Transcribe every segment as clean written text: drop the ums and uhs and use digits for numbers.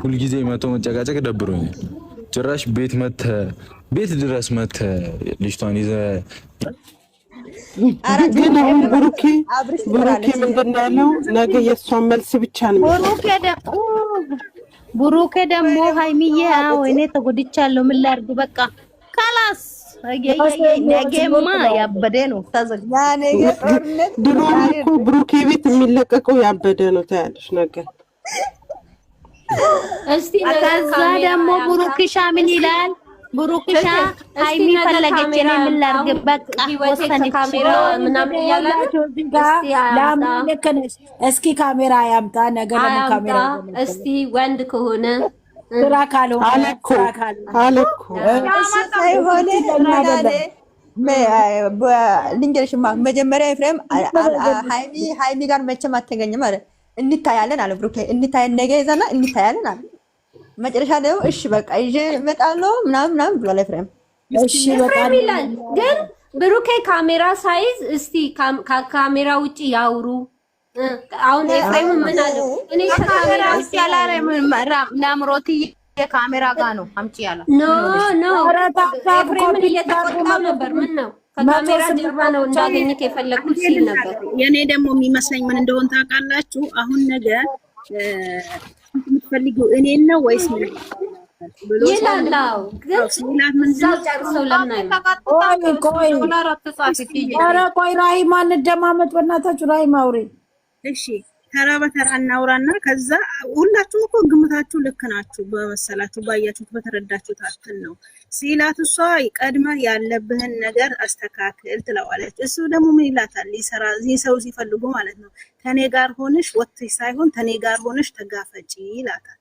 ሁሉ ጊዜ መቶ መጨቃጨቅ ደብሮኛል። ጭራሽ ቤት ድረስ መተ ልጅቷን ይዘ ግን አሁን ብሩኬ ምንድን ያለው ነገ የእሷን መልስ ብቻ ነው። ብሩኬ ደግሞ ሃይሚዬ እኔ ተጎድቻለሁ ምን ላድርግ በቃ ካላስ ነገማ ያበደ ነው። ድሮም እኮ ብሩኬ ቤት የሚለቀቀው ያበደ ነው ታያለሽ ነገር። እስቲ ከዛ ደግሞ ብሩክሻ ምን ይላል? ብሩክሻ ሃይሚ ፈለገች እኔ ምን ላድርግ በቃ ወሰነች ምናምን ያላችሁ እስኪ ካሜራ ያምጣ ነገ ለምን ካሜራ እስቲ ወንድ ከሆነ ስራ ካልሆነ አለኩ ልንገርሽማ መጀመሪያ ኤፍሬም ሃይሚ ጋር መቼም አትገኝም አለ። እንታያለን አለ ብሩኬ። እንታያለን ነገ ይዘና እንታያለን አለ። መጨረሻ ደግሞ እሺ በቃ ይዤ እመጣለሁ ምናምን ብሏል ኤፍሬም። እሺ ኤፍሬም ይላል። ግን ብሩኬ ካሜራ ሳይዝ እስቲ ካሜራ ውጪ ያውሩ። አሁን ኤፍሬም ምን አለው? እኔ ካሜራ ውጪ ያላረም ናምሮቲ የካሜራ ጋር ነው አምጪ ያላ ኖ ኤፍሬም እየተቆጣው ነበር። ምን ነው ከካሜራ ጀርባ ነው እንዳገኘክ የፈለኩት ሲል ነበር። የኔ ደግሞ የሚመስለኝ ምን እንደሆነ ታውቃላችሁ? አሁን ነገር የምትፈልጊው እኔን ነው ወይስ ምን ይላልው? ግን ሲላት ምን ጨርሰው ለምን ቆይ ራሂማ እንደማመጥ በእናታችሁ ራሂማ አውሪ እሺ ተራ በተራ እናውራና ከዛ ሁላችሁም እኮ ግምታችሁ ልክ ናችሁ በመሰላችሁ ባያችሁት በተረዳችሁት አክል ነው ሲላት እሷ ቀድመህ ያለብህን ነገር አስተካክል ትለዋለች። እሱ ደግሞ ምን ይላታል? ሰው ሲፈልጉ ማለት ነው ከኔ ጋር ሆነሽ ወጥተሽ ሳይሆን ከኔ ጋር ሆነሽ ተጋፈጪ ይላታል።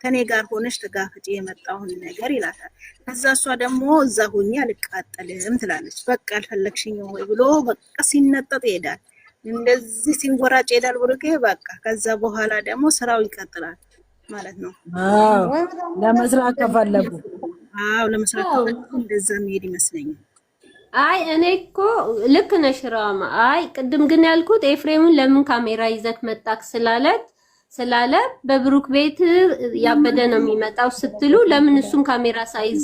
ከኔ ጋር ሆነሽ ተጋፈጪ የመጣውን ነገር ይላታል። ከዛ እሷ ደግሞ እዛ ሆኜ አልቃጠልም ትላለች። በቃ አልፈለግሽኝም ወይ ብሎ በቃ ሲነጠጥ ይሄዳል። እንደዚህ ሲንጎራጭ ይሄዳል ብሩኬ። በቃ ከዛ በኋላ ደግሞ ስራው ይቀጥላል ማለት ነው። ለመስራት ከፈለጉ ለመስራት ከፈለጉ እንደዛ መሄድ ይመስለኛል። አይ እኔ እኮ ልክ ነሽ ራማ። አይ ቅድም ግን ያልኩት ኤፍሬምን ለምን ካሜራ ይዘት መጣክ ስላለ በብሩክ ቤት ያበደ ነው የሚመጣው ስትሉ ለምን እሱን ካሜራ ሳይዝ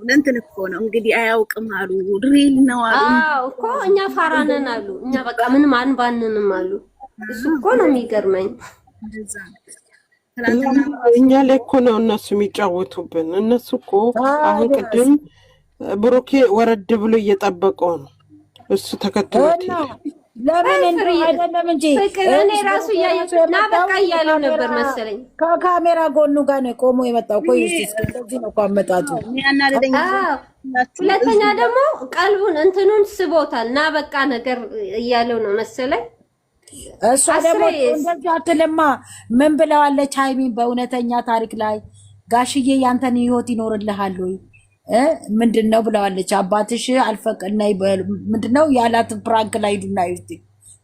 ለምን እኮ ነው እንግዲህ አያውቅም አሉ ድሪል ነው አሉ እኮ እኛ ፋራነን አሉ እኛ በቃ ምን ማንባንንም አሉ። እሱ እኮ ነው የሚገርመኝ። እኛ ላይ እኮ ነው እነሱ የሚጫወቱብን። እነሱ እኮ አሁን ቅድም ብሩኬ ወረድ ብሎ እየጠበቀው ነው እሱ ተከትሎት ለምን አይደለም እንጂ እኔ ራሱ ያየና በቃ እያለው ነበር መሰለኝ። ከካሜራ ጎኑ ጋር ነው ቆሞ የመጣው። ቆይ እንደዚህ ነው አመጣጡ። ሁለተኛ ደግሞ ቀልቡን እንትኑን ስቦታል እና በቃ ነገር እያለው ነው መሰለኝ። እሷ ደግሞ እንደዚህ አትልማ። ምን ብለዋለች ሃይሚን በእውነተኛ ታሪክ ላይ ጋሽዬ ያንተን ህይወት ይኖርልሃል ወይ ምንድነው ብለዋለች። አባትሽ አልፈቀድና ምንድነው ያላት ፕራንክ ላይ ዱና ይውጥ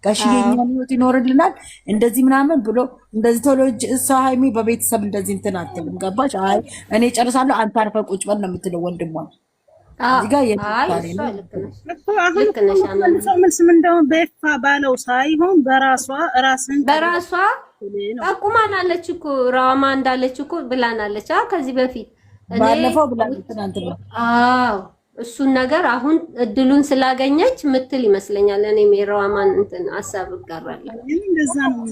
ጋሽዬ እኛን ህይወት ይኖርልናል እንደዚህ ምናምን ብሎ እንደዚህ ቶሎጅ እሷ ሃይሚ በቤተሰብ እንደዚህ እንትን አትልም። ገባሽ? አይ እኔ ጨርሳለሁ አንተ አርፈህ ቁጭ በል ነው የምትለው ወንድሟ። እዚህ ጋር የታሪ ነው መልስ ምን እንደው በይፋ ባለው ሳይሆን በራሷ ጠቁማናለች እኮ ራማ እንዳለች እኮ ብላናለች። ከዚህ በፊት ባለፈው ብላለች ትናንትና። እሱን ነገር አሁን እድሉን ስላገኘች ምትል ይመስለኛል። እኔ ሜራዋማን እንትን ሐሳብ እጋራለሁ። እንደዛ ነው።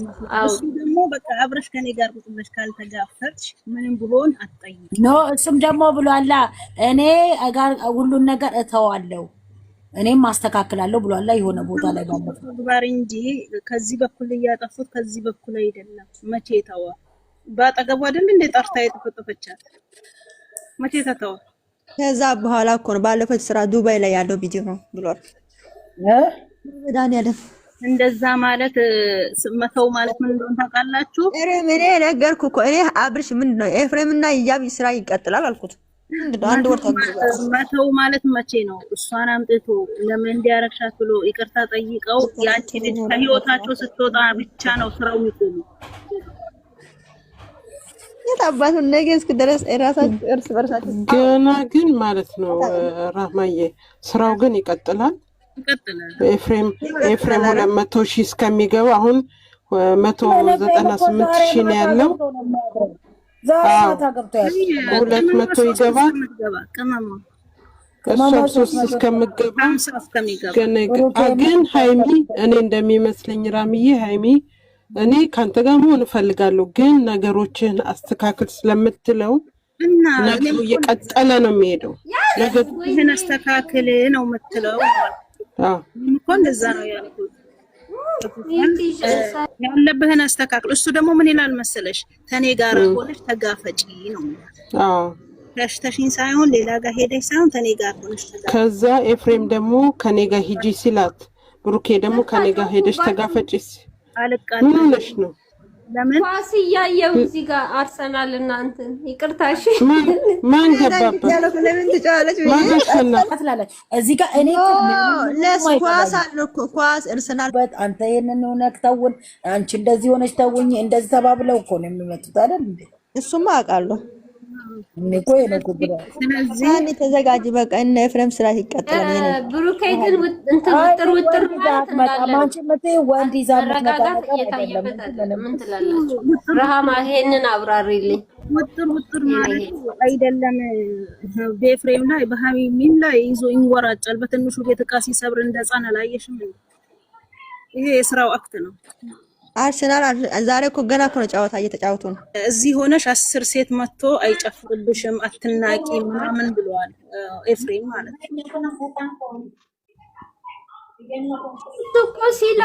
እሱ ደግሞ በቃ አብረሽ ከኔ ጋር ቁጭ ብለሽ ካልተጋፈጥሽ ምንም ቢሆን አትጠይቂ ኖ እሱም ደግሞ ብሏላ እኔ ጋር ሁሉን ነገር እተዋለሁ እኔም ማስተካከላለሁ ብሏላ የሆነ ቦታ ላይ ባለፈው ግባር እንጂ ከዚህ በኩል እያጠፉት ከዚህ በኩል አይደለም። መቼ ተዋ ባጠገቡ አይደል እንደ ጠርታ የተፈጠፈቻት መቼ ተተዋ። ከዛ በኋላ እኮ ነው ባለፈው ስራ ዱባይ ላይ ያለው ቪዲዮ ነው ብሏል። ዳንኤል እንደዛ ማለት መተው ማለት ምን እንደሆነ ታውቃላችሁ? እኔ ነገርኩ እኮ እኔ አብርሽ ምንድነው ኤፍሬምና ያብ ስራ ይቀጥላል አልኩት። አንድ ወር መተው ማለት መቼ ነው? እሷን አምጥቶ ለምን እንዲያረክሻት ብሎ ይቅርታ ጠይቀው ያቺ ልጅ ከህይወታቸው ስትወጣ ብቻ ነው ስራው የሚቆሙ። የታባቱን ነገ እስክደረስ እራሳቸው እርስ በርሳቸው ገና ግን ማለት ነው ራህማዬ ስራው ግን ይቀጥላል። ኤፍሬም 200,000 እስከሚገባ አሁን 198,000 ነው ያለው። አዎ 200 ይገባል። እሷ 3 እስከምገባ ግን ሃይሚ እኔ እንደሚመስለኝ ራምዬ ሃይሚ እኔ ካንተ ጋር መሆን እፈልጋለሁ ግን ነገሮችን አስተካክል ስለምትለው ነገሩ እየቀጠለ ነው የሚሄደው። ነገሩን አስተካክል ነው የምትለው። አዎ እኮ እንደዛ ነው ያልኩት። ያለብህን አስተካክል። እሱ ደግሞ ምን ይላል መሰለሽ ተኔ ጋር ሆነሽ ተጋፈጪ ነው። አዎ ተሽተሽኝ ሳይሆን ሌላ ጋር ሄደሽ ሳይሆን ተኔ ጋር ሆነሽ ተጋፈጪ። ከዛ ኤፍሬም ደግሞ ከኔ ጋር ሂጂ ሲላት ብሩኬ ደግሞ ከኔ ጋር ሄደሽ ተጋፈጪ አልቃለ ምን ሆነሽ ነው? ለምን ኳስ እያየሁ እዚህ ጋር አርሰናል እና እንትን ይቅርታሽ ማን ገባበት? ለምን ትጫወለች? ትላለች እዚህ ጋር እኔ ኳስ አለ እኮ ኳስ አርሰናል አንተ ይሄንን ሆነህ ተውን፣ አንቺ እንደዚህ ሆነሽ ተውኝ፣ እንደዚህ ተባብለው እኮ ነው የሚመጡት አይደል እንዴ? እሱማ አውቃለሁ። እኔ እኮ የነኩብራ ስለዚህ ተዘጋጅ በቃ እና ኤፍሬም ስራ ይቀጥላል። ብሩኬ ግን እንትን ውጥር ማንቺ መቴ ወንድ ይዛል መረጋጋት እየታየበት አይደለም። ምን ትላላችሁ? ረሃማ ይሄንን አብራሪልኝ። ውጥር ማለት አይደለም በኤፍሬም ላይ በሃሚም ላይ ይዞ ይወራጫል። በትንሹ ቤት ዕቃ ሲሰብር እንደ ሕፃን አላየሽም? ይሄ የስራው አክት ነው። አርሰናል ዛሬ እኮ ገና እኮ ነው ጨዋታ እየተጫወቱ ነው። እዚህ ሆነሽ 10 ሴት መጥቶ አይጨፍርብሽም አትናቂ ምናምን ብለዋል ኤፍሬም ማለት ነው። እኮ ሲላ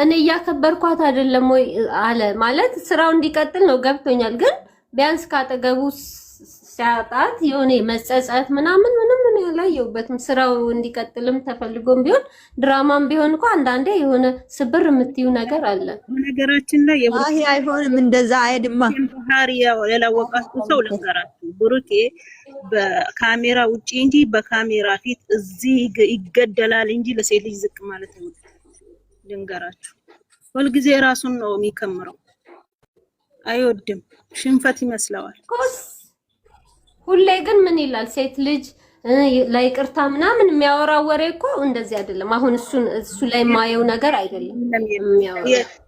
እኔ እያከበርኳት አይደለም ወይ አለ ማለት ስራው እንዲቀጥል ነው ገብቶኛል። ግን ቢያንስ ካጠገቡ ሲያጣት የሆነ መጸጸት ምናምን ምንም ያላየሁበትም። ስራው እንዲቀጥልም ተፈልጎም ቢሆን ድራማም ቢሆን እንኳን አንዳንዴ የሆነ ስብር የምትዩ ነገር አለ። ነገራችን ላይ አይ አይሆንም እንደዛ አይድማ ባህሪያው ያላወቃችሁ ሰው ልንገራችሁ። ብሩኬ በካሜራ ውጪ እንጂ በካሜራ ፊት እዚህ ይገደላል እንጂ ለሴት ልጅ ዝቅ ማለት ነው። ልንገራችሁ ሁልጊዜ ራሱን ነው የሚከምረው። አይወድም፣ ሽንፈት ይመስለዋል። ሁሌ ግን ምን ይላል ሴት ልጅ ለይቅርታ ምናምን የሚያወራው ወሬ እኮ እንደዚህ አይደለም። አሁን እሱ ላይ ማየው ነገር አይደለም የሚያወራው።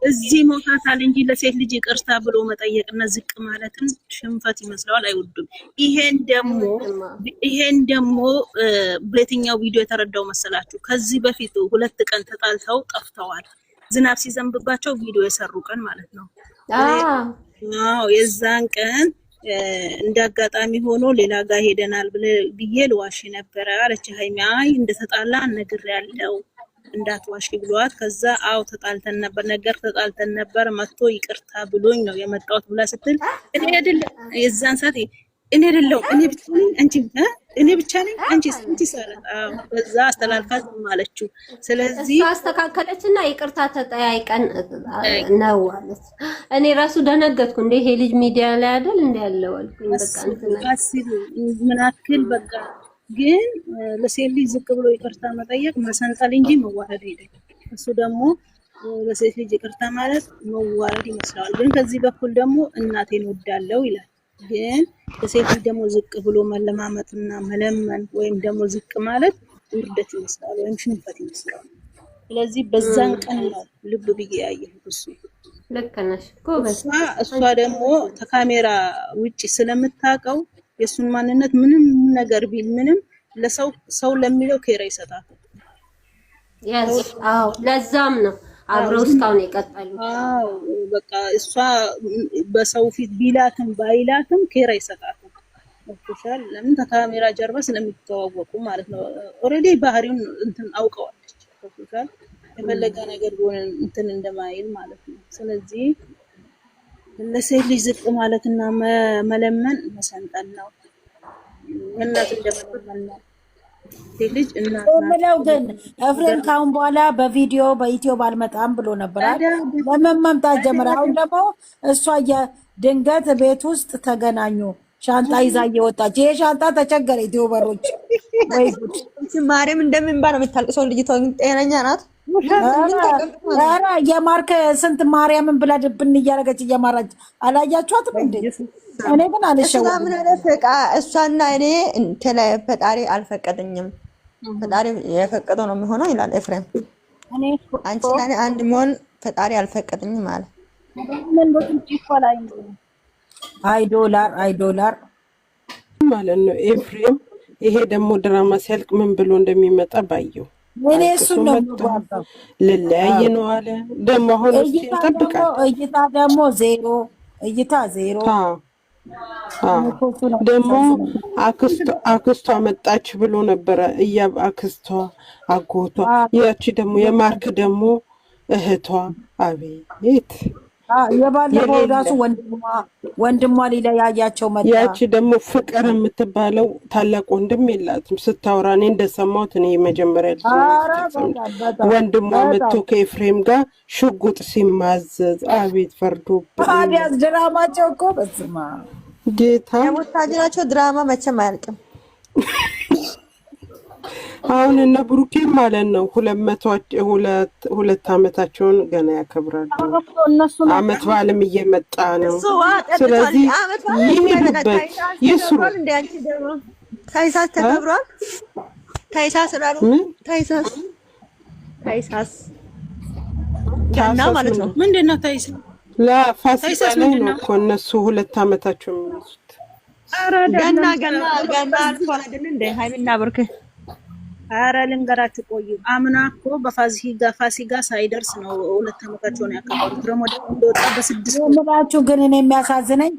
እዚህ ሞታታል እንጂ ለሴት ልጅ ይቅርታ ብሎ መጠየቅና ዝቅ ማለትን ሽንፈት ይመስለዋል፣ አይወዱም። ይሄን ደግሞ በየትኛው ቪዲዮ የተረዳው መሰላችሁ? ከዚህ በፊት 2 ቀን ተጣልተው ጠፍተዋል። ዝናብ ሲዘንብባቸው ቪዲዮ የሰሩ ቀን ማለት ነው። አዎ የዛን ቀን እንዳጋጣሚ ሆኖ ሌላ ጋር ሄደናል ብዬ ልዋሽ ነበረ አለች ሃይሚ። አይ እንደተጣላ ነግሬያለሁ እንዳትዋሽ ብሏት፣ ከዛ አው ተጣልተን ነበር መጥቶ ይቅርታ ብሎኝ ነው የመጣሁት ብላ ስትል እኔ አይደለም የዛን ሰዓት እኔ አይደለም እኔ ብቻ ነኝ አንቺ ሰራት በዛ አስተላልፋት ማለችው። ስለዚህ አስተካከለችና ይቅርታ ተጠያይቀን ነው አለች። እኔ ራሱ ደነገጥኩ። እንደ ይሄ ልጅ ሚዲያ ላይ አይደል እንደ ያለው አልኩኝ። በቃ እንትን ምናክል በቃ ግን ለሴት ልጅ ዝቅ ብሎ ይቅርታ መጠየቅ መሰንጠል እንጂ መዋረድ አይደለም። እሱ ደግሞ ለሴት ልጅ ይቅርታ ማለት መዋረድ ይመስላል። ግን ከዚህ በኩል ደግሞ እናቴን ወዳለው ይላል። ግን ለሴት ልጅ ደግሞ ዝቅ ብሎ መለማመጥና መለመን ወይም ደግሞ ዝቅ ማለት ውርደት ይመስላል ወይም ሽንፈት ይመስላል። ስለዚህ በዛን ቀን ነው ልብ ብዬ ያየሁት። እሱ ልክ ነሽ ጎበዝ። እሷ ደግሞ ከካሜራ ውጪ ስለምታውቀው የሱን ማንነት ምንም ነገር ቢል ምንም ለሰው ለሚለው ኬራ ይሰጣል። አዎ ለዛም ነው አብረው እስካሁን የቀጠሉት። አዎ በቃ እሷ በሰው ፊት ቢላትም ባይላትም ኬራ ይሰጣታል። ወጥቷል። ለምን ከካሜራ ጀርባ ስለሚተዋወቁ ማለት ነው። ኦሬዲ ባህሪውን እንትን አውቀዋለች። ወጥቷል። የፈለገ ነገር ቢሆን እንትን እንደማይል ማለት ነው። ስለዚህ ለሴት ልጅ ዝቅ ማለትና መለመን መሰንጠል ነው። እናት እንደመለመን ነው። ልጅ እናት ግን ኤፍሬም ካሁን በኋላ በቪዲዮ በዩቲዩብ አልመጣም ብሎ ነበር አይደል? ለምን መምጣት ጀመረ? አሁን ደግሞ እሷ የድንገት ቤት ውስጥ ተገናኙ። ሻንጣ ይዛ እየወጣች ይሄ ሻንጣ ተቸገረ። ዩቲዩበሮች ወይ ጉድ! ማርያም እንደምን ባለው የምታልቅሰው ልጅቷ ጤነኛ ናት? ኧረ የማርክ ስንት ማርያምን ብላ ድብን እያደረገች እየማራች አላያችኋትም እንዴ? እኔ ግን አልሸወድም። ምን አለፈቃ እሷና እኔ እንትን ፈጣሪ አልፈቀደኝም። ፈጣሪ የፈቀደው ነው የሚሆነው ይላል ኤፍሬም። አንቺ ላይ አንድ መሆን ፈጣሪ አልፈቀደኝም ማለት አይ ዶላር ማለት ነው ኤፍሬም። ይሄ ደግሞ ድራማ ሲያልቅ ምን ብሎ እንደሚመጣ ባየው እኔ እሱ ነው የምጓጓው። ልለያይ ነው አለ። ደግሞ አሁን እስቲ እንጠብቃለን። እይታ ደግሞ ዜሮ እይታ ዜሮ። ደግሞ አክስቷ መጣች ብሎ ነበረ እያብ አክስቷ አጎቷ፣ ያቺ ደግሞ የማርክ ደግሞ እህቷ። አቤት የባለፈው ራሱ ወንድሟ ሊለያያቸው መጣ። ያቺ ደግሞ ፍቅር የምትባለው ታላቅ ወንድም የላትም ስታወራ እኔ እንደሰማሁት። እኔ የመጀመሪያ ልጅ ወንድሟ መጥቶ ከኤፍሬም ጋር ሽጉጥ ሲማዘዝ አቤት ፈርዶብኝ። ታዲያስ ድራማቸው እኮ በስማ ጌታ የሞታጅናቸው ድራማ መቼም አያልቅም። አሁን እነ ብሩኬም ማለት ነው 200 ዓመታቸውን ገና ያከብራሉ። አመት በዓልም እየመጣ ነው። ስለዚህ ይሄዱበት ይስሩ። ታይሳስ ተከብሯል። ታይሳስ ራሩ ታይሳስ ገና ማለት ነው። ምንድነው ታይሳስ? ለፋሲካ ላይ ነው እኮ እነሱ 2 ዓመታቸው የሚይዙት። ገና አልፏል አይደል እንደ ሃይሚና ብሩኬ። አረ ልንገራችሁ ቆዩ። አምና እኮ በፋሲካ ሳይደርስ ነው 2 ዓመታቸውን ያከበሩት። ረመዳን እንደወጣ በ6 ግን እኔ የሚያሳዝነኝ